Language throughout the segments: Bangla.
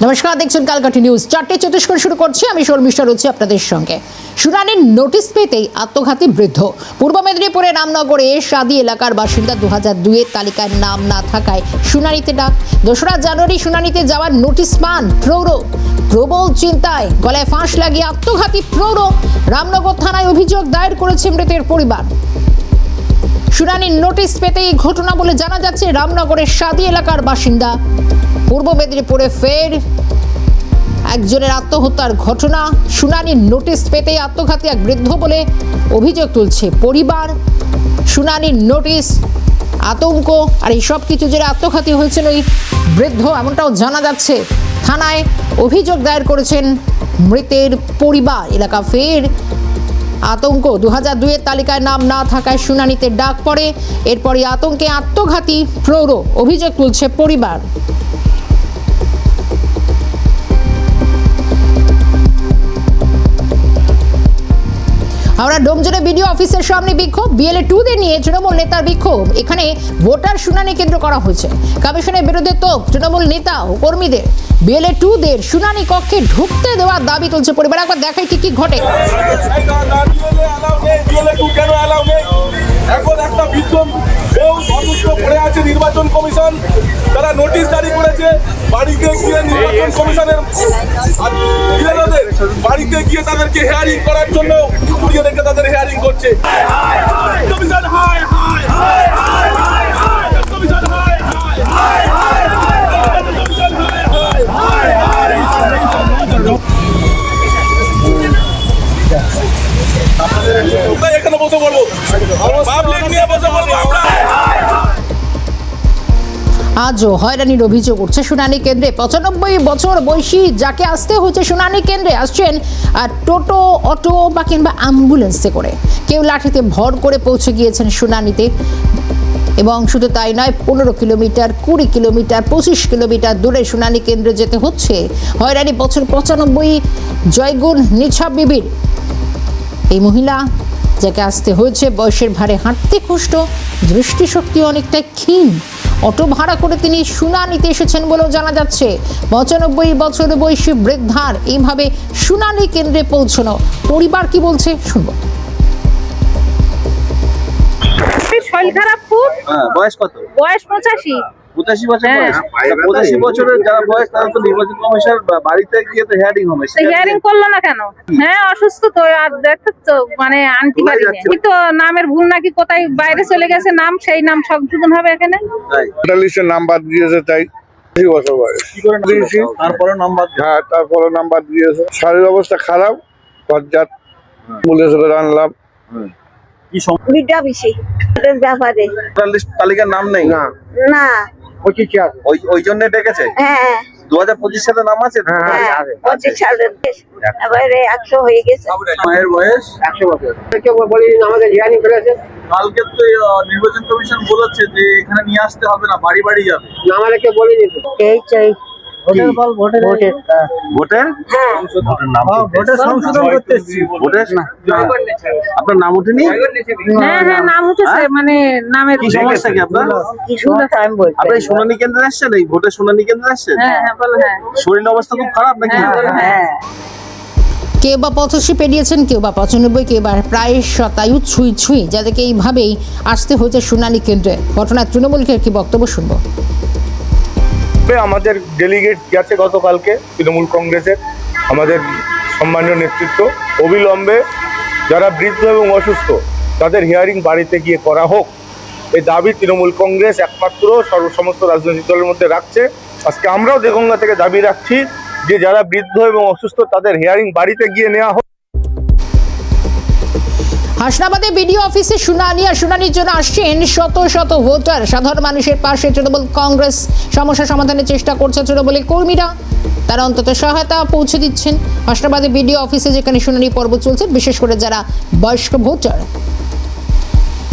নমস্কার, দেখছেন কালকাঠি নিউজ। 4:34 করে শুরু করছি। আমি শর্মিষ্ঠা রয়েছি আপনাদের সঙ্গে। শুনানির নোটিশ পেতেই আত্মঘাতী বৃদ্ধ। পূর্ব মেদিনীপুরের রামনগরে সাদি এলাকার বাসিন্দা 2002 এর তালিকায় নাম না থাকায় শুনানিতে ডাক। 2রা জানুয়ারি শুনানিতে যাওয়ার নোটিশ পান প্রৌঢ়। প্রবল চিন্তায় গলায় ফাঁস লাগিয়ে আত্মঘাতী প্রৌঢ়। রামনগর থানায় অভিযোগ দায়ের করেছে মৃতের পরিবার। শুনানির নোটিশ পেতেই ঘটনা বলে জানা যাচ্ছে। রামনগরের সাদি এলাকার বাসিন্দা। পূর্ব মেদিনীপুরে ফের একজনের আত্মহত্যার ঘটনা। শুনানির নোটিশ পেতেই আত্মঘাতী এক বৃদ্ধ বলে অভিযোগ তুলছে পরিবার। শুনানির নোটিশ, আতঙ্ক আর এই সব কিছু জেরে আত্মঘাতী হয়েছেন ওই বৃদ্ধ, এমনটাও জানা যাচ্ছে। থানায় অভিযোগ দায়ের করেছেন মৃতের পরিবার। এলাকা ফের আতঙ্ক। 2002 এর তালিকায় নাম না থাকায় শুনানিতে ডাক পড়ে। এরপরই আতঙ্কে আত্মঘাতী প্রৌঢ়, অভিযোগ তুলছে পরিবার। হাওড়া ডোমজুড়ে বিডিও অফিসের সামনে বিক্ষোভ। BLA 2দের নিয়ে তৃণমূল নেতার বিক্ষোভ। এখানে ভোটার শুনানি কেন্দ্র করা হয়েছে। কমিশনের বিরুদ্ধে তোপ তৃণমূল নেতা ও কর্মীদের। BLA 2দের শুনানি কক্ষে ঢুকতে দেওয়ার দাবি তুলছে পরিবার। একবার দেখাই কি ঘটে। এখন একটা বিদ্রোহ পড়ে আছে নির্বাচন কমিশন, তারা নোটিশ জারি করেছে। বাড়িতে গিয়ে নির্বাচন কমিশনের বাড়িতে গিয়ে তাদেরকে হেয়ারিং করার জন্য ঘুরিয়ে দেখে তাদের হেয়ারিং করছে। কমিশন হায় হায় হায় হায় হায় হায় কমিশন হায় হায় হায় হায় কমিশন হায় হায় হায় হায়। এখানে বসে বলবো, পাবলিক নিয়ে বসে বলবো আমরা। আজও হয়রানির অভিযোগ উঠছে শুনানি কেন্দ্রে। 95 বছর বয়সী যাকে আসতে হয়েছে শুনানি কেন্দ্রে, আসছেন টোটো, অটো বা কিংবা অ্যাম্বুলেন্সে করে। কেউ লাঠিতে ভর করে পৌঁছে গিয়েছেন শুনানিতে। এবং শুধু তাই নয়, 15 কিলোমিটার, 20 কিলোমিটার, 25 কিলোমিটার দূরে শুনানি কেন্দ্রে যেতে হচ্ছে। হয়রানি বছর 95 জয়গুণ নিছাব বিবির। এই মহিলা যাকে আসতে হয়েছে বয়সের ভারে হাঁটতে কষ্ট, দৃষ্টিশক্তি অনেকটাই ক্ষীণ। অটো ভাড়া করে তিনি শুনানিতে এসেছেন বলেও জানা যাচ্ছে। 95 বছর বয়সী বৃদ্ধার এইভাবে শুনানি কেন্দ্রে পৌঁছানো। পরিবার কি বলছে শুনবো। শরীর খারাপ খুব। বয়স কত? বয়স 85 বছর বয়স। 85 বছরের যারা বয়স তারা তো নির্বাচন কমিশনের বাড়িতে গিয়ে তো হেয়ারিং হবে। হিয়ারিং করলো না কেন? হ্যাঁ, অসুস্থ তো। আর দেখো তো, মানে আন্টি বাড়ি তো নামের ভুল নাকি কোথায় বাইরে চলে গেছে নাম, সেই নাম সংশোধন হবে এখানে। লিস্টের নাম্বার দিয়েছে, তাই 80 বছর বয়স। তারপরে নাম্বার, হ্যাঁ, তারপরে নাম্বার দিয়েছে। শারীরিক অবস্থা খারাপ, পর্যাপ্ত পুলিশ আনলাম। বিটা বেশি ব্যাপারে তালিকার নাম নেই না। ওই জন্য ডেকেছে। হ্যাঁ 2025 সালে নাম আছে। 25 সালের এবারে 100 হয়ে গেছে। মায়ের বয়স 100 বছর। বলি আমাদের হিয়ারিং করেছে। কালকে তো নির্বাচন কমিশন বলেছে যে এখানে নিয়ে আসতে হবে না, বাড়ি বাড়ি যাবে। আমাদেরকে বলিনি তো। এই চাই ভোটের হ্যাঁ ভোটের সংশোধন করতে এসেছি। ভোটের আপনার নাম ওঠেনি? হ্যাঁ হ্যাঁ, নাম উঠেছে, মানে নামের কি সমস্যা কি আপনার? কি শুনে টাইম বলতে আপনি শুনানি কেন্দ্রে আসছেন? এই ভোটের শুনানি কেন্দ্রে আসছেন? হ্যাঁ হ্যাঁ, বলো। হ্যাঁ শরীর অবস্থা খুব খারাপ নাকি? হ্যাঁ কেউ বা 85 পেরিয়েছেন, কেউ বা 95, কেউ বা প্রায় শতায়ু ছুঁই। যাদেরকে এইভাবেই আসতে হয়েছে শুনানি কেন্দ্রে। ঘটনায় তৃণমূলকে কি বক্তব্য শুনবো। আমাদের ডেলিগেট গেছে গতকালকে তৃণমূল কংগ্রেসের, আমাদের সম্মানীয় নেতৃত্ব। অবিলম্বে যারা বৃদ্ধ এবং অসুস্থ তাদের হিয়ারিং বাড়িতে গিয়ে করা হোক, এই দাবি তৃণমূল কংগ্রেস একমাত্র সমস্ত রাজনৈতিক দলের মধ্যে রাখছে। আজকে আমরাও দেগঙ্গা থেকে দাবি রাখছি যে যারা বৃদ্ধ এবং অসুস্থ তাদের হিয়ারিং বাড়িতে গিয়ে নেওয়া হোক। হাসনাবাদে বিডিও অফিসে শুনানির জন্য আসছেন শত শত ভোটার। সাধারণ মানুষের পাশে তৃণমূল কংগ্রেস। সমস্যা সমাধানের চেষ্টা করছে তৃণমূলের কর্মীরা। তারা অন্তত সহায়তা পৌঁছে দিচ্ছেন। হাসনাবাদে বিডিও অফিসে যেখানে শুনানি পর্ব চলছে, বিশেষ করে যারা বয়স্ক ভোটার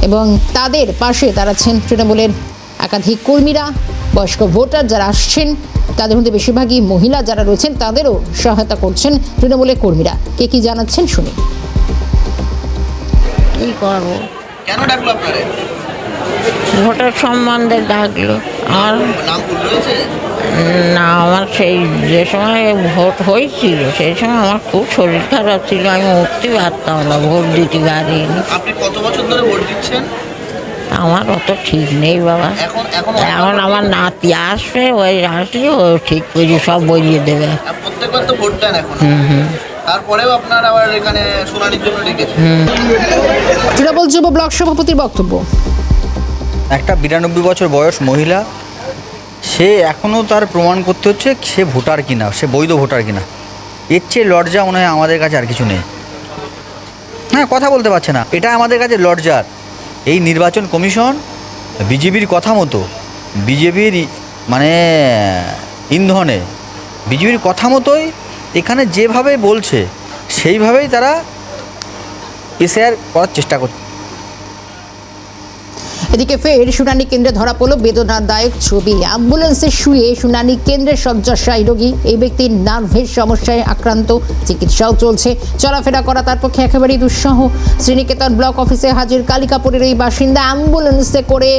এবং তাদের পাশে দাঁড়াচ্ছেন তৃণমূলের একাধিক কর্মীরা। বয়স্ক ভোটার যারা আসছেন তাদের মধ্যে বেশিরভাগই মহিলা যারা রয়েছেন, তাদেরও সহায়তা করছেন তৃণমূলের কর্মীরা। কে কি জানাচ্ছেন শুনি। কি করবো, কেন ডাকলো আপনারে? ভোটের সম্বন্ধে ডাকলো। আর নাম রয়েছে? না, আমার সেই যে সময় ভোট হয়েছিল সেই সময় আমার খুব শরীর খারাপ ছিল, আমি উঠতে পারতাম না, ভোট দিতে পারিনি। আপনি কত বছর ধরে ভোট দিচ্ছেন? আমার অত ঠিক নেই বাবা। এখন এখন এখন আমার নাতি আসবে, ওই আসলে ও ঠিক করে সব বলিয়ে দেবে। প্রত্যেকবার তো ভোট দেন এখন, তারপরেও আপনার আবার এখানে শুনানির জন্য ডেকেছেন। তৃণমূল যুব ব্লক সভাপতির বক্তব্য। একটা 92 বছর বয়স মহিলা, সে এখনও তার প্রমাণ করতে হচ্ছে সে ভোটার কিনা, সে বৈধ ভোটার কিনা। এর চেয়ে লজ্জা মনে হয় আমাদের কাছে আর কিছু নেই। হ্যাঁ, কথা বলতে পারছে না, এটা আমাদের কাছে লজ্জার। এই নির্বাচন কমিশন বিজেপির কথা মতো, বিজেপির মানে ইন্ধনে বিজেপির কথা মতোই এখানে যেভাবে বলছে সেইভাবেই তারা এসআর করার চেষ্টা করছে। এদিকে ফের শুনানি কেন্দ্রে ধরা পড়ল বেদনাদায়ক ছবি। অ্যাম্বুলেন্সে শুয়ে শুনানি কেন্দ্রের শয্যাশায়ী রোগী। এই ব্যক্তির নার্ভের সমস্যায় আক্রান্ত, চিকিৎসাও চলছে। চলাফেরা করা তার পক্ষে একেবারেই দুঃসহ। শ্রীনিকেতন ব্লক অফিসে হাজির কালিকাপুরের এই বাসিন্দা অ্যাম্বুলেন্সে করে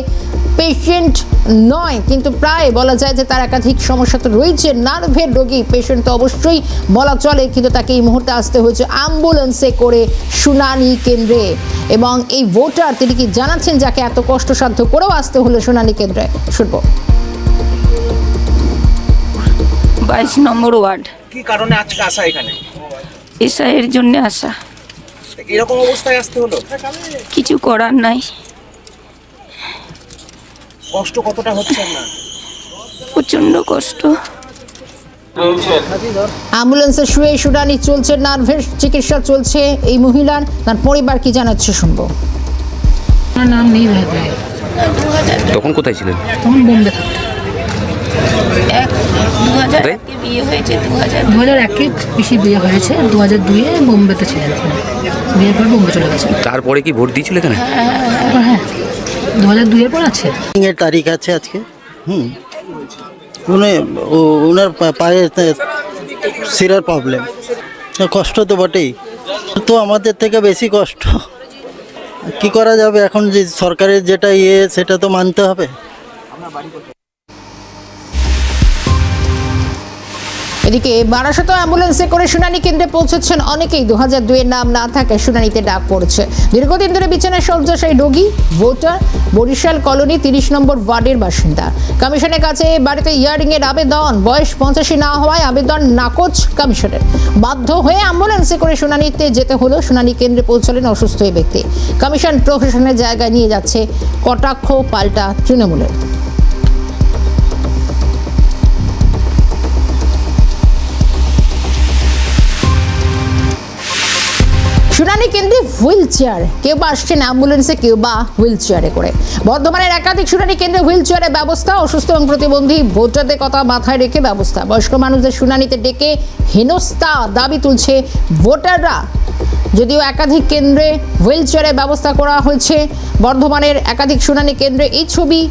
পেশেন্ট নয়, কিন্তু প্রায় বলা যায় যে তার একাধিক সমস্যা তো রয়েছে। নার্ভের রোগী পেশেন্ট তো অবশ্যই বলা চলে, কিন্তু তাকে এই মুহূর্তে আসতে হয়েছে অ্যাম্বুলেন্সে করে শুনানি কেন্দ্রে। এবং এই ভোটার তিনি কি জানাচ্ছেন, যাকে এত কষ্টসাধ্য করেও আসতে হলো শুনানি কেন্দ্রে, শুনবো। 22 নম্বর ওয়ার্ড। কি কারণে আজকে আসা এখানে? এর জন্য আসা। এরকম অবস্থায় আসতে হলো? কিছু করার নাই। কষ্ট কতটা হচ্ছে না? প্রচন্ড কষ্ট। অ্যাম্বুলেন্সে শুয়ে শুনানি চলছে, নার্ভের চিকিৎসা চলছে এই মহিলার। তার পরিবার কি জানাচ্ছে, শুনবো। আমার নাম নেই ভেবে। তখন কোথায় ছিলেন? তখন বোম্বে থাকতো। 2001 বিয়ে হয়েছে, 2001 বেশি বিয়ে হয়েছে, 2002 বোম্বেতে ছিলেন। ওখানে বিয়ের পর বোম্বে চলে গেছে। তারপরে কি ভোট দিয়েছিল এখানে? হ্যাঁ, 2002 এর পর আছে। এর তারিখ আছে আজকে। ওনার পায়ে শিরার প্রবলেম, কষ্ট তো বটেই, তো আমাদের থেকে বেশি কষ্ট। কি করা যাবে এখন, যে সরকারের যেটা সেটা তো মানতে হবে। এদিকে বারাসত অ্যাম্বুলেন্সে করে শুনানি কেন্দ্রে পৌঁছেছেন অনেকেই। 2002 এর নাম না থাকায় শুনানিতে ডাক পড়েছে। দীর্ঘদিন ধরে বিছানায় শয্যাশায়ী রোগী, ভোটার, বরিশাল কলোনি 30 নম্বর ওয়ার্ডের বাসিন্দা। কমিশনের কাছে বাড়িতে হিয়ারিং এর আবেদন, বয়স 85 না হওয়ায় আবেদন নাকচ কমিশনের। বাধ্য হয়ে অ্যাম্বুলেন্সে করে শুনানিতে যেতে হলো। শুনানি কেন্দ্রে পৌঁছলেন অসুস্থ এই ব্যক্তি। কমিশন প্রশাসনের জায়গায় নিয়ে যাচ্ছে কটাক্ষ পাল্টা তৃণমূলের। শুনানি কেন্দ্রে হুইল চেয়ার, কেউ বা আসছেন অ্যাম্বুলেন্সে, কেউ বা হুইল চেয়ারে করে। বর্ধমানের একাধিক শুনানি কেন্দ্রে হুইল চেয়ারের ব্যবস্থা, অসুস্থ এবং প্রতিবন্ধী ভোটারদের কথা মাথায় রেখে ব্যবস্থা। বয়স্ক মানুষদের শুনানিতে ডেকে হেনস্থা দাবি তুলছে ভোটাররা। যদিও একাধিক কেন্দ্রে হুইল চেয়ারের ব্যবস্থা করা হয়েছে, বর্ধমানের একাধিক শুনানি কেন্দ্রে এই ছবি।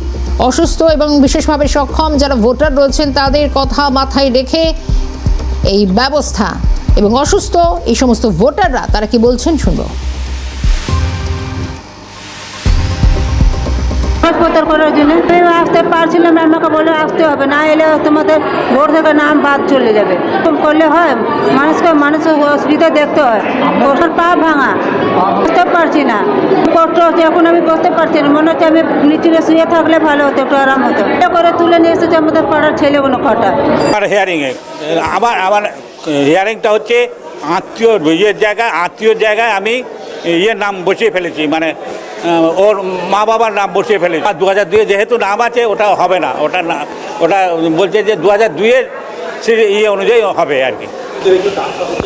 অসুস্থ এবং বিশেষভাবে সক্ষম যারা ভোটার রয়েছেন তাদের কথা মাথায় রেখে এই ব্যবস্থা। এবং অসুস্থ এই সমস্ত ভোটাররা তারা কি বলছেন, শুনবো। হাসপাতাল করার জন্য আসতে পারছিলাম না, আমাকে বলে আসতে হবে, না এলে তোমাদের ভোট থেকে নাম বাদ চলে যাবে। করলে হয়, মানুষের অসুবিধা দেখতে হয়। ওষুধ পা ভাঙা, বুঝতে পারছি না, কষ্ট হচ্ছে। এখন আমি বসতে পারছি না, মনে হচ্ছে আমি নিচে শুয়ে থাকলে ভালো হতো, একটু আরাম হতো। এটা করে তুলে নিয়ে এসেছে আমাদের পাড়ার ছেলেগুলো কটা। হিয়ারিংয়ে আবার হিয়ারিংটা হচ্ছে আত্মীয় জায়গায় আমি নাম বসিয়ে ফেলেছি, মানে ওর মা বাবার নাম বসিয়ে ফেলেছি। আর 2002 যেহেতু নাম আছে, ওটা হবে না। ওটা বলছে যে 2002 অনুযায়ী হবে আর কি।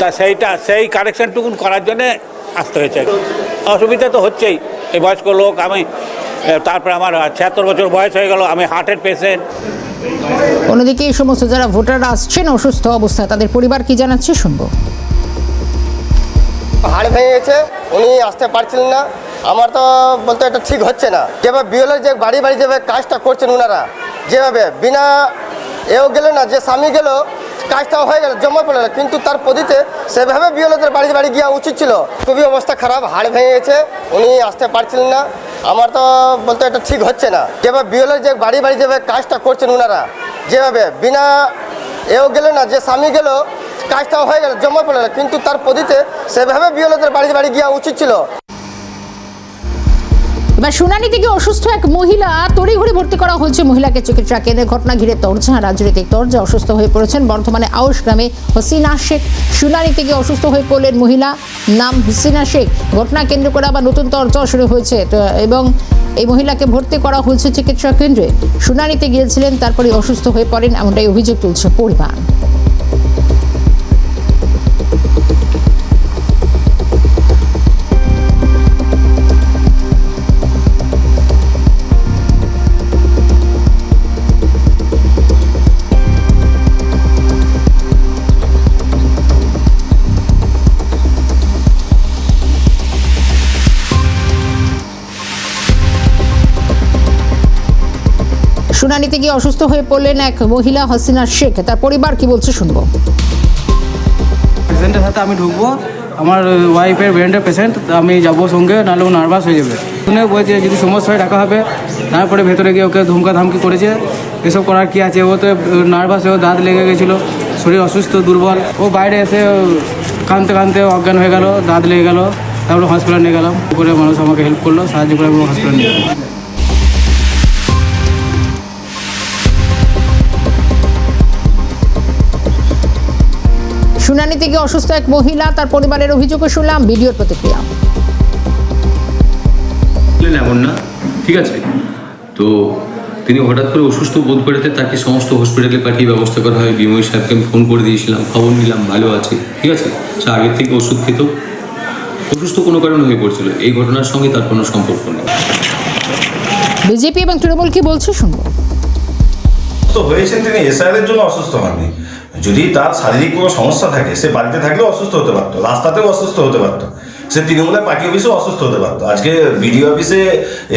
তা সেই কারেকশানটুকু করার জন্যে আসতে হয়েছে। অসুবিধা তো হচ্ছেই, এই বয়স্ক লোক আমি, তারপরে আমার 76 বছর বয়স হয়ে গেল, আমি হার্টের পেশেন্ট। অন্যদিকে এই সমস্ত যারা ভোটাররা আসছেন অসুস্থ অবস্থায়, তাদের পরিবার কি জানাচ্ছে, শুনবো। হাড় ভেঙে গেছে, উনি আসতে পারছিলেন না। আমার তো বলতে এটা ঠিক হচ্ছে না। যেভাবে বিএলওর যে বাড়ি বাড়ি যেভাবে কাজটা করছেন ওনারা, যেভাবে বিনা এও গেল না, যে স্বামী গেল কাজটাও হয়ে গেল, জমা পড়ে গেল, কিন্তু তার পদ্ধতিতে সেভাবে বিএলওদের বাড়ি বাড়ি গিয়ে উচিত ছিল। খুবই অবস্থা খারাপ, হাড় ভেঙে গেছে, উনি আসতে পারছিলেন না। আমার তো বলতে এটা ঠিক হচ্ছে না। যেভাবে বিএলওর যে বাড়ি বাড়ি যেভাবে কাজটা করছেন ওনারা, যেভাবে বিনা এও গেল না, যে স্বামী গেল কাজটাও হয়ে গেল, জমা পড়ে না, কিন্তু তার পদ্ধতিতে সেভাবে বিয়েলোদের বাড়ি বাড়ি গিয়া উচিত ছিল। এবার শুনানি থেকে অসুস্থ এক মহিলা তড়িঘড়ি ভর্তি করা হয়েছে মহিলাকে চিকিৎসা কেন্দ্রে। ঘটনা ঘিরে তরজা, রাজনৈতিক তরজা। অসুস্থ হয়ে পড়েছেন বর্ধমানে আউশ গ্রামে হাসিনা শেখ। শুনানি থেকে অসুস্থ হয়ে পড়লেন মহিলা, নাম হাসিনা শেখ। ঘটনা কেন্দ্র করে আবার নতুন তরজা শুরু হয়েছে এবং এই মহিলাকে ভর্তি করা হয়েছে চিকিৎসা কেন্দ্রে। শুনানিতে গিয়েছিলেন, তারপরে অসুস্থ হয়ে পড়েন, এমনটাই অভিযোগ তুলছে পরিবার। শুনানিতে গিয়ে অসুস্থ হয়ে পড়লেন এক মহিলা হাসিনা শেখ। তার পরিবার কি বলছে শুনবো। পেশেন্টের সাথে আমি ঢুকবো, আমার ওয়াইফের ব্রেনের পেশেন্ট, আমি যাবো সঙ্গে, নাহলে ও নার্ভাস হয়ে যাবে। শুনে বলছে যদি সমস্যা হয় ডাকা হবে। তারপরে ভেতরে গিয়ে ওকে ধমকি করেছে। এসব করার কি আছে, ও তো নার্ভাস হয়ে দাঁত লেগে গেছিলো, শরীর অসুস্থ দুর্বল। ও বাইরে এসে কাঁদতে কাঁদতে অজ্ঞান হয়ে গেল, দাঁত লেগে গেল। তারপরে হসপিটাল নিয়ে গেলাম, করে মানুষ আমাকে হেল্প করলো, সাহায্য করে আমি হসপিটাল নিয়ে গেলাম। শুনানি থেকে অসুস্থ এক মহিলা, তার পরিবারের অভিযোগও শুনলাম, ভিডিওর প্রতিক্রিয়া। এমন না, ঠিক আছে, তো তিনি হঠাৎ করে অসুস্থ বোধ করেতে তাকে সমস্ত হসপিটালে পাঠিয়ে ব্যবস্থা করা হয়। বিময় সাহেবকে আমি ফোন করে দিয়েছিলাম, খবর নিলাম ভালো আছে, ঠিক আছে। সে আগের থেকে ওষুধ খেত, অসুস্থ কোনো কারণে হয়ে পড়ছিল। এই ঘটনার সঙ্গে তার কোনো সম্পর্ক নেই। বিজেপি এবং তৃণমূল কি বলছে শুনবো। হয়েছেন তিনি এসআইআর জন্য অসুস্থ হননি। যদি তার শারীরিক কোনো সমস্যা থাকে, সে বাড়িতে থাকলেও অসুস্থ হতে পারতো, রাস্তাতেও অসুস্থ হতে পারতো, সে তৃণমূলের পার্টি অফিসেও অসুস্থ হতে পারতো। আজকে বিডিও অফিসে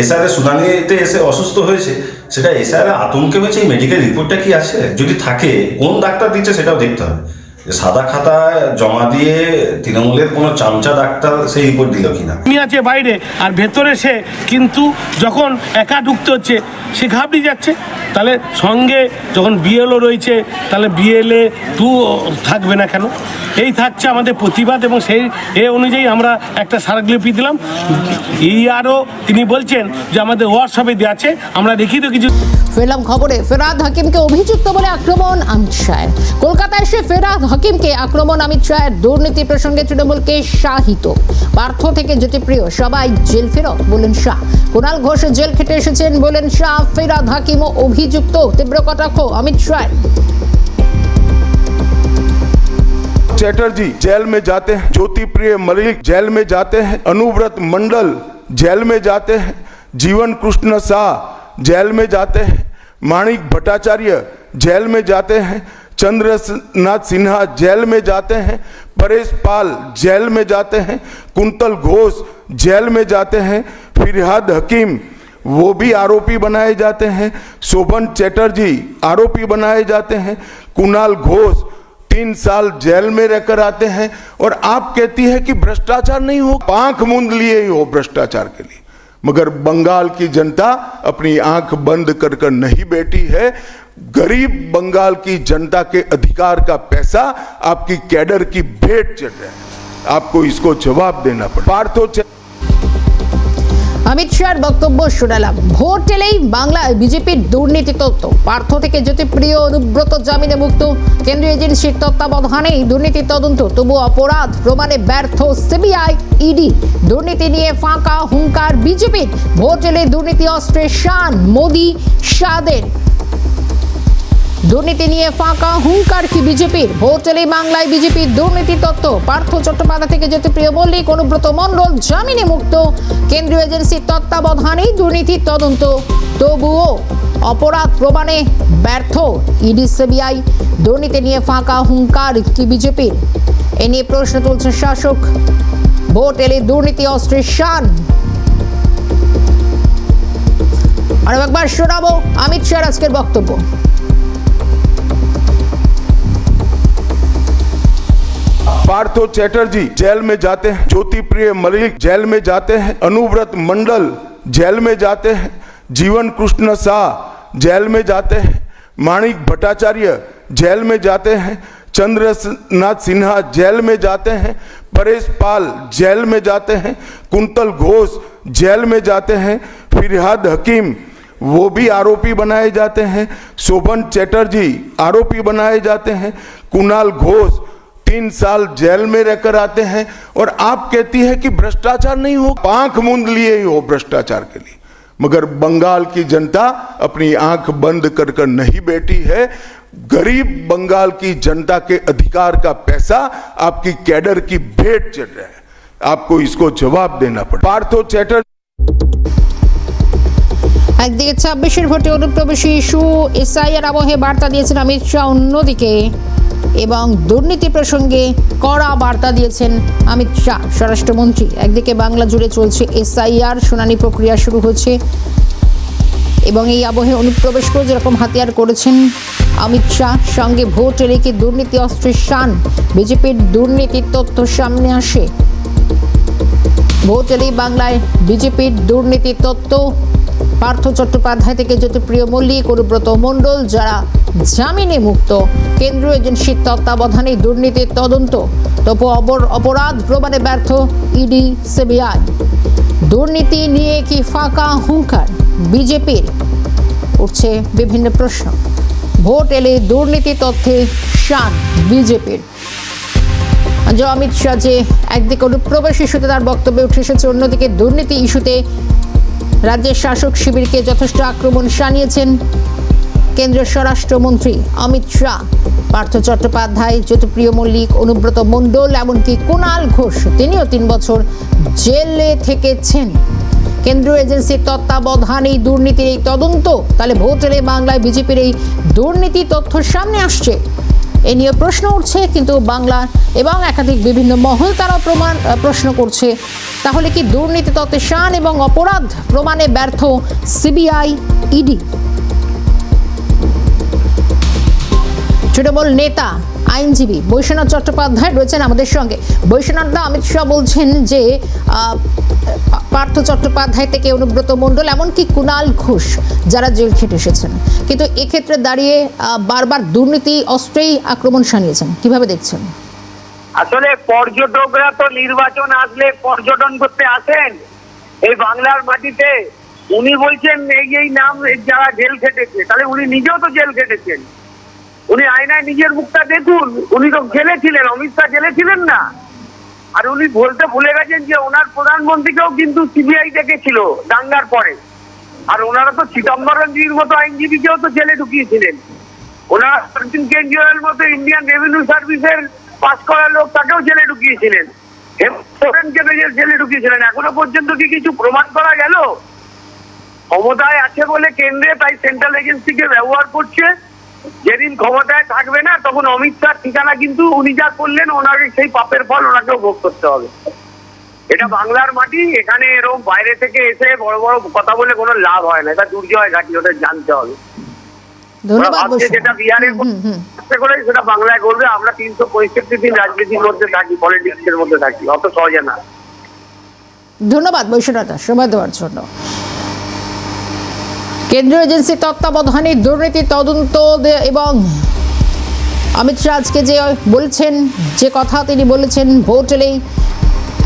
এসআইআর শুনানিতে এসে অসুস্থ হয়েছে, সেটা এসআইআর আতঙ্কে হয়েছে। এই মেডিকেল রিপোর্টটা কি আছে, যদি থাকে কোন ডাক্তার দিচ্ছে সেটাও দেখতে হবে। সাদা খাতায় জমা দিয়ে তৃণমূলের কোনো চামচা ডাক্তার সেই রিপোর্ট দিল কিনা। আছে বাইরে আর ভেতরে সে, কিন্তু যখন একা ঢুকতে হচ্ছে সে ঘাবড়ে যাচ্ছে। তাহলে সঙ্গে যখন বিএলও রয়েছে, তাহলে বিএলএ টু থাকবে না কেন? এই থাকছে আমাদের প্রতিবাদ, এবং সেই অনুযায়ী আমরা একটা স্মারকলিপি দিলাম। আরও তিনি বলছেন যে আমাদের হোয়াটসঅ্যাপে দেওয়া আছে, আমরা দেখি তো কিছু। ফেরাম খবরে ফেরাদ হাকিমকে অভিযুক্ত বলে আক্রমণ অমিত শাহের। কলকাতায় এসে ফেরাদ হাকিমকে আক্রমণ অমিত শাহের। দুর্নীতি প্রসঙ্গে তৃণমূলকে শাহিত। পার্থ থেকে জ্যোতিপ্রিয় সবাই জেল ফেরত বলেন শাহ। কুণাল ঘোষ জেল খেটে এসেছেন বলেন শাহ। ফেরাদ হাকিমও অভিযুক্ত, তীব্র কটাক্ষ অমিত শাহের। चैटर्जी जेल में जाते हैं, ज्योति प्रिय मलिक जेल में जाते हैं, अनुव्रत मंडल जेल में जाते हैं, जीवन कृष्ण शाह जेल में जाते हैं, माणिक भट्टाचार्य जेल में जाते हैं, चंद्रनाथ सिन्हा जेल में जाते हैं, परेश पाल जेल में जाते हैं, कुंतल घोष जेल में जाते हैं, फिरहाद हकीम वो भी आरोपी बनाए जाते हैं, शोभन चैटर्जी आरोपी बनाए जाते हैं, कुणाल घोष 3 साल जेल में रहकर आते हैं। और आप कहती है कि भ्रष्टाचार नहीं हो, आंख मूंद लिए ही हो भ्रष्टाचार के लिए। मगर बंगाल की जनता अपनी आंख बंद कर कर नहीं बैठी है। गरीब बंगाल की जनता के अधिकार का पैसा आपकी कैडर की भेंट चढ़ रहा है, आपको इसको जवाब देना पड़ेगा। पार्थो অমিত শাহর বক্তব্য শোনালাম। ভোট এলেই বাংলায় বিজেপির দুর্নীতি তত্ত্ব। পার্থ থেকে জ্যোতিপ্রিয় অনুব্রত জামিনে মুক্ত। কেন্দ্রীয় এজেন্সির তত্ত্বাবধানেই দুর্নীতি তদন্ত, তবু অপরাধ প্রমাণে ব্যর্থ সিবিআই ইডি। দুর্নীতি নিয়ে ফাঁকা হুঙ্কার বিজেপির। ভোট এলে দুর্নীতি অস্ত্রের শান মোদি শাহদের। দুর্নীতি নিয়ে ফাঁকা হুঙ্কার কি বিজেপির? ভোট এলেই বাংলায় বিজেপির দুর্নীতি তত্ত্ব। পার্থ চট্টোপাধ্যায় থেকে জ্যোতিপ্রিয় মল্লিক, অনুব্রত মণ্ডল জামিনে মুক্ত। কেন্দ্রীয় এজেন্সির তত্ত্বাবধানেই দুর্নীতির তদন্ত, তবুও অপরাধ প্রমাণে ব্যর্থ ইডি সিবিআই। দুর্নীতি নিয়ে ফাঁকা হুঙ্কার কি বিজেপির? এ নিয়ে প্রশ্ন তুলছে শাসক। ভোট এলে দুর্নীতি অস্ত্রের শান। আরো একবার শোনাবো অমিত শাহর আজকের বক্তব্য। पार्थो चैटर्जी जेल में जाते हैं, ज्योति प्रिय मलिक जेल में जाते हैं, अनुव्रत मंडल जेल में जाते हैं, जीवन कृष्ण शाह जेल में जाते हैं, माणिक भट्टाचार्य जेल में जाते हैं, चंद्रनाथ सिन्हा जेल में जाते हैं, परेश पाल जेल में जाते हैं, कुंतल घोष जेल में जाते हैं, फिरहाद हकीम वो भी आरोपी बनाए जाते हैं, शोभन चैटर्जी आरोपी बनाए जाते हैं, कुणाल घोष 3 साल जेल में रहकर आते हैं, और आप कहती है कि भ्रष्टाचार नहीं हो, आंख मूंद लिए ही हो भ्रष्टाचार के लिए। मगर बंगाल की जनता अपनी आंख बंद कर कर नहीं बैठी है। गरीब बंगाल की जनता के अधिकार का पैसा आपकी कैडर की भेंट चढ़ रहा है, आपको इसको जवाब देना पड़ेगा। पार्थो चैटर्जी একদিকে 26-এর ভোটে অনুপ্রবেশী ইস্যু, এসআইআর আবহে বার্তা দিয়েছেন অমিত শাহ, অন্যদিকে এবং দুর্নীতি প্রসঙ্গে কড়া বার্তা দিয়েছেন অমিত শাহ স্বরাষ্ট্রমন্ত্রী। একদিকে বাংলা জুড়ে চলছে এসআইআর, শুনানি প্রক্রিয়া শুরু হচ্ছে এবং এই আবহে অনুপ্রবেশকেও যেরকম হাতিয়ার করেছেন অমিত শাহ, সঙ্গে ভোট এড়িয়ে দুর্নীতি অস্ত্রের শান, বিজেপির দুর্নীতির তথ্য সামনে আসে। ভোট এড়িয়ে বাংলায় বিজেপির দুর্নীতির তত্ত্ব, পার্থ চট্টোপাধ্যায় থেকে জ্যোতিপ্রিয় মল্লিক, অনুব্রত মণ্ডল যারা জামিনে মুক্ত, কেন্দ্রীয় এজেন্সির তত্ত্বাবধানে দুর্নীতির তদন্ত, তবু অপরাধ প্রমাণে ব্যর্থ ইডি সিবিআই। দুর্নীতি নিয়ে কি ফাঁকা হুঙ্কার বিজেপির? উঠছে বিভিন্ন প্রশ্ন। ভোট এলে দুর্নীতি তথ্যে শান বিজেপির। অমিত শাহ যে একদিকে অনুপ্রবেশ ইস্যুতে তার বক্তব্যে উঠে এসেছে, অন্যদিকে দুর্নীতি ইস্যুতে রাজ্যের শাসক শিবিরকে যথেষ্ট আক্রমণ শানিয়েছেন কেন্দ্রীয় স্বরাষ্ট্রমন্ত্রী অমিত শাহ। পার্থ চট্টোপাধ্যায়, জ্যোতিপ্রিয় মল্লিক, অনুব্রত মণ্ডল, এমনকি কুণাল ঘোষ, তিনিও 3 বছর জেলে থেকেছেন। কেন্দ্রীয় এজেন্সির তত্ত্বাবধানে দুর্নীতির এই তদন্ত, তাহলে ভোট এলে বাংলায় বিজেপির এই দুর্নীতি তথ্য সামনে আসছে, এ নিয়ে প্রশ্ন উঠছে। কিন্তু বাংলা এবং একাধিক বিভিন্ন মহল তারা প্রশ্ন করছে, তাহলে কি দুর্নীতি তথ্যে শান এবং অপরাধ প্রমাণে ব্যর্থ সিবিআই ইডি? তৃণমূল নেতা আইনজীবী বৈশ্বনাথ চট্টোপাধ্যায় রয়েছেন আমাদের সঙ্গে। বৈশ্বনাথ দা, অমিত শাহ বলছেন যে পার্থ চট্টোপাধ্যায় থেকে অনুব্রত মণ্ডল, এমনকি কুণাল ঘোষ যারা জেল খেটে এসেছেন, কিন্তু এক্ষেত্রে দাঁড়িয়ে বারবার দুর্নীতি অস্ত্রেই আক্রমণ শানিয়েছেন, কিভাবে দেখছেন? আসলে পর্যটকরা তো নির্বাচন আসলে পর্যটন করতে আসেন এই বাংলার মাটিতে। উনি বলছেন এই নাম যারা জেল খেটেছে, তাহলে উনি নিজেও তো জেল খেটেছেন। উনি আয়নায় নিজের মুখটা দেখুন, উনি তো জেলে ছিলেন, অমিত শাহ জেলে ছিলেন না। আর উনি বলতে ভুলে গেছেন যে ওনার প্রধানমন্ত্রীকেও কিন্তু সিবিআই ডেকেছিল দাঙ্গার পরে, আর ওনারা তো চিদম্বরমজির মতো আইনজীবীকেও তো জেলে ঢুকিয়েছিলেন। ওনারা অরবিন্দ কেজরিওয়াল মতো ইন্ডিয়ান রেভিনিউ সার্ভিসের পাস করা লোক, তাকেও জেলে ঢুকিয়েছিলেন, সোরেনকে জেলে ঢুকিয়েছিলেন। এখনো পর্যন্ত কি কিছু প্রমাণ করা গেল? ক্ষমতায় আছে বলে কেন্দ্রে তাই সেন্ট্রাল এজেন্সিকে ব্যবহার করছে। যেদিন ক্ষমতায় থাকবে না তখন অমিত শাহ ঠিকানা কিন্তু উনি যা করলেন ওনাকে সেই পাপের ফল ওনাকেও ভোগ করতে হবে। এটা বাংলার মাটি, এখানে এরকম বাইরে থেকে এসে বড় বড় কথা বলে কোনো লাভ হয় না, এটা দুর্জয় ঘাটি, ওটা জানতে হবে। যেটা বিহারে করে সেটা বাংলায় করবে। আমরা 365 দিন রাজনীতির মধ্যে থাকি, পলিটিক্সের মধ্যে থাকি, অত সহজে না। ধন্যবাদ বৈশ্বনাথ সময় দেওয়ার জন্য। কেন্দ্রীয় এজেন্সির তত্ত্বাবধানে দুর্নীতি তদন্ত এবং অমিত শাহ আজকে যে বলছেন, যে কথা তিনি বলেছেন, ভোট এলেই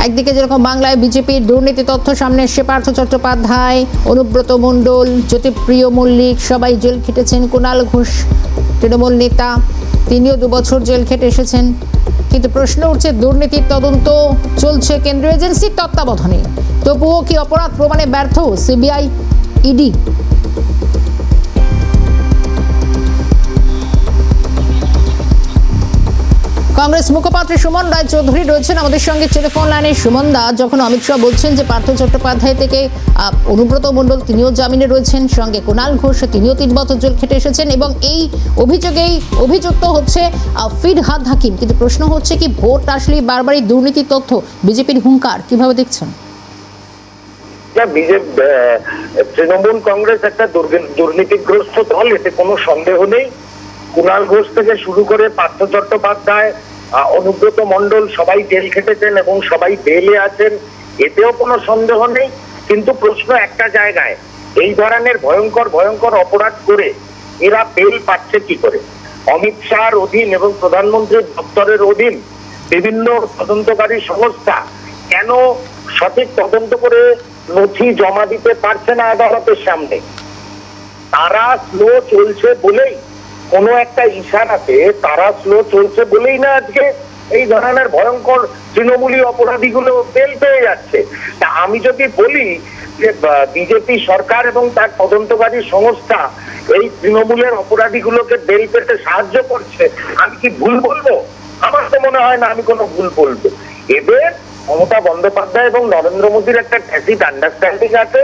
একদিকে যেরকম বাংলায় বিজেপির দুর্নীতি তথ্য সামনে এসে পার্থ চট্টোপাধ্যায়, অনুব্রত মণ্ডল, জ্যোতিপ্রিয় মল্লিক সবাই জেল খেটেছেন। কুণাল ঘোষ তৃণমূল নেতা, তিনিও 2 বছর জেল খেটে এসেছেন। কিন্তু প্রশ্ন উঠছে, দুর্নীতির তদন্ত চলছে কেন্দ্রীয় এজেন্সির তত্ত্বাবধানে, তবুও কি অপরাধ প্রমাণে ব্যর্থ সিবিআই ইডি? কংগ্রেস মুখপাত্র সুমন রায় চৌধুরী রয়েছেন আমাদের সঙ্গে টেলিফোন লাইনে। সুমন দা, যখন অমিত শাহ বলছেন যে পার্থ চট্টোপাধ্যায় থেকে অনুব্রত মণ্ডল তিনিও জামিনে রয়েছেন, সঙ্গে কুণাল ঘোষ তিনিও 3 বছর জেল খেটে এসেছেন, এবং এই অভিযোগেই অভিযুক্ত হচ্ছে ফিরহাদ হাকিম, কিন্তু প্রশ্ন হচ্ছে কি ভোট আসলেই বারবারই দুর্নীতির তথ্য, বিজেপির হুঙ্কার, কিভাবে দেখছেন? তৃণমূল কংগ্রেস একটা দুর্নীতিগ্রস্ত দল, এতে কোনো সন্দেহ নেই। কুণাল ঘোষ থেকে শুরু করে পার্থ চট্টোপাধ্যায়, অনুব্রত মণ্ডল সবাই জেল খেটেছেন এবং সবাই বেলে আছেন, এতেও কোনো সন্দেহ নেই। কিন্তু প্রশ্ন একটা জায়গায়, এই ধরনের ভয়ঙ্কর ভয়ঙ্কর অপরাধ করে এরা বেল পাচ্ছে কি করে? অমিত শাহর অধীন এবং প্রধানমন্ত্রীর দপ্তরের অধীন বিভিন্ন তদন্তকারী সংস্থা কেন সঠিক তদন্ত করে নথি জমা দিতে পারছে না আদালতের সামনে? তারা স্লো চলছে বলেই, কোনো একটা ইশারাতে তারা স্লো চলছে বলেই না আজকে এই ধরনের ভয়ঙ্কর তৃণমূলী অপরাধীগুলো বেল পেয়ে যাচ্ছে। তা আমি যদি বলি যে বিজেপি সরকার এবং তার তদন্তকারী সংস্থা এই তৃণমূলের অপরাধীগুলোকে বেল পেতে সাহায্য করছে, আমি কি ভুল বলবো? আমার তো মনে হয় না আমি কোনো ভুল বলবো। এদের মমতা বন্দ্যোপাধ্যায় এবং নরেন্দ্র মোদীর একটা ট্যাসিট আন্ডারস্ট্যান্ডিং আছে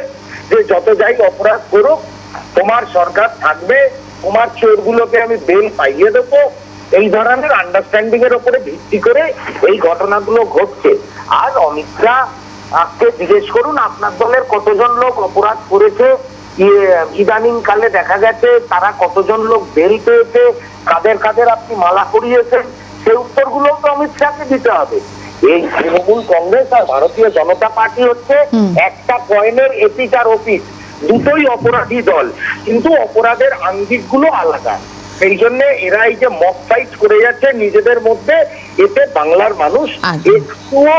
যে যত যাই অপরাধ করুক তোমার সরকার থাকবে, তোমার চোরগুলোকে আমি বেল পাইয়ে দেবো। এই ধরনের আন্ডারস্ট্যান্ডিং এর উপরে ভিত্তি করে এই ঘটনাগুলো ঘটছে। আর অমিত শাহকে জিজ্ঞেস করুন আপনার দলের কতজন লোক অপরাধ করেছে, ইদানিং কালে দেখা গেছে তারা কতজন লোক বেল পেয়েছে, কাদের কাদের আপনি মালা করিয়েছেন, সেই উত্তরগুলো তো অমিত শাহকে দিতে হবে। এই তৃণমূল কংগ্রেস আর ভারতীয় জনতা পার্টি হচ্ছে একটা কয়েনের এপিক আর ওপিক, দুটোই অপরাধী দল, কিন্তু অপরাধের আঙ্গিকগুলো আলাদা। সেই জন্য এরা এই যে মক ফাইট করে যাচ্ছে নিজেদের মধ্যে, এতে বাংলার মানুষ একটুও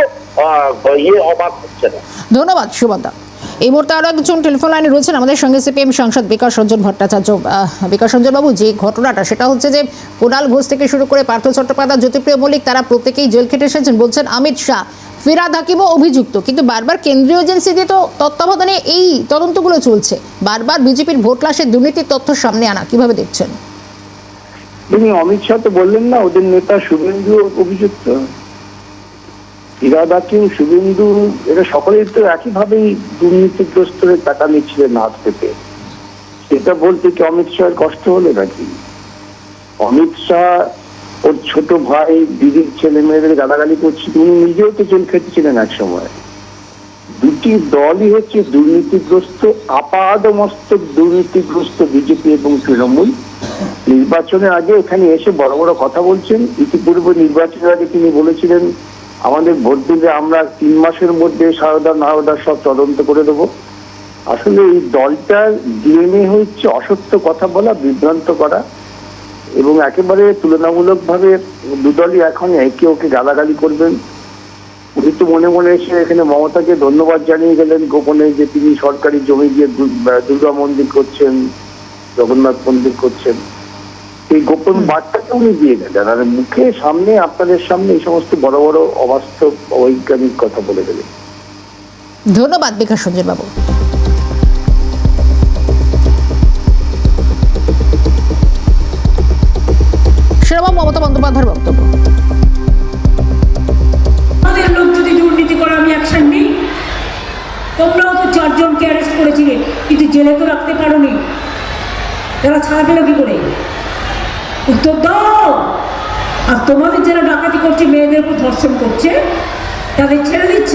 অবাক হচ্ছে না। ধন্যবাদ সুবন্ধা। এই মুহূর্তে আরো একজন টেলিফোন লাইনে রয়েছেন আমাদের সঙ্গে সিপিএম সাংসদ বিকাশ রঞ্জন ভট্টাচার্য। বিকাশ রঞ্জন বাবু, যে ঘটনাটা সেটা হচ্ছে যে কুণাল ঘোষ থেকে শুরু করে পার্থ চট্টোপাধ্যায়, জ্যোতিপ্রিয় মল্লিক, তারা প্রত্যেকেই জেল খেটে এসেছেন। বলছেন অমিত শাহ, ফিরহাদ হাকিমও অভিযুক্ত, কিন্তু বারবার কেন্দ্রীয় এজেন্সি দিয়ে তো তত্ত্বাবধানে এই তদন্তগুলো চলছে। বারবার বিজেপির ভোট লাশের দুর্নীতির তথ্য সামনে আনা, কিভাবে দেখছেন? তিনি অমিত শাহ তো বললেন না ওদের নেতা শুভেন্দু অভিযুক্ত, ফিরহাদ হাকিম, শুভেন্দু, এরা সকলেই তো একইভাবেই দুর্নীতিগ্রস্ত টাকা নিচ্ছিলেন হাত পেতে। সেটা বলতে কি অমিত শাহের কষ্ট হলো নাকি? অমিত শাহ ওর ছোট ভাই দিদির ছেলে মেয়েদের গালাগালি করছে, উনি নিজেও তো জেল খেটেছিলেন এক সময়। দুটি দলই হচ্ছে দুর্নীতিগ্রস্ত, আপাদমস্তক দুর্নীতিগ্রস্ত বিজেপি এবং তৃণমূল। নির্বাচনের আগে এখানে এসে বড় বড় কথা বলছেন। ইতিপূর্বে নির্বাচনের আগে তিনি বলেছিলেন আমাদের ভোট দিলে আমরা 3 মাসের মধ্যে সারদা নারদা সব তদন্ত করে দেবো। আসলে এই দলটার ডিএনএ হচ্ছে অসত্য কথা বলা, বিভ্রান্ত করা, এবং একেবারে তুলনামূলকভাবে দুদলই এখন একে ওকে গালাগালি করবেন। উনি তো মনে মনে এসে এখানে মমতাকে ধন্যবাদ জানিয়ে গেলেন গোপনে যে তিনি সরকারি জমি দিয়ে দুর্গা মন্দির করছেন, জগন্নাথ মন্দির করছেন। এই গোপন বার্তাকে উনি দিয়ে গেলেন, আর মুখে সামনে আপনাদের সামনে এই সমস্ত বড় বড় অবাস্তব অবৈজ্ঞানিক কথা বলে গেলেন। ধন্যবাদ বিকাশ রঞ্জন বাবু। সেরকম মমতা বন্দ্যোপাধ্যায়ের বক্তব্য। আমাদের লোক যদি দুর্নীতি করে আমি অ্যাকশন নিই। তোমরাও তো 4 জনকে অ্যারেস্ট করেছিলে, কিন্তু জেলে তো রাখতে পারোনি। তারা ছাড়া পেল কি করে? উত্তর দাও। আর তোমাদের যারা ডাকাতি করছে, মেয়েদের উপর ধর্ষণ করছে, তাদের ছেড়ে দিচ্ছ।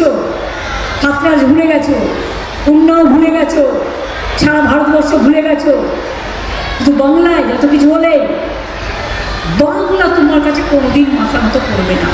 হাতরাজ ভুলে গেছো, উন্নয়ন ভুলে গেছো, সারা ভারতবর্ষ ভুলে গেছো। কিন্তু বাংলায় যত কিছু হলে বাংলা তোমার কাছে কোনোদিন মাথা মতো করবে না।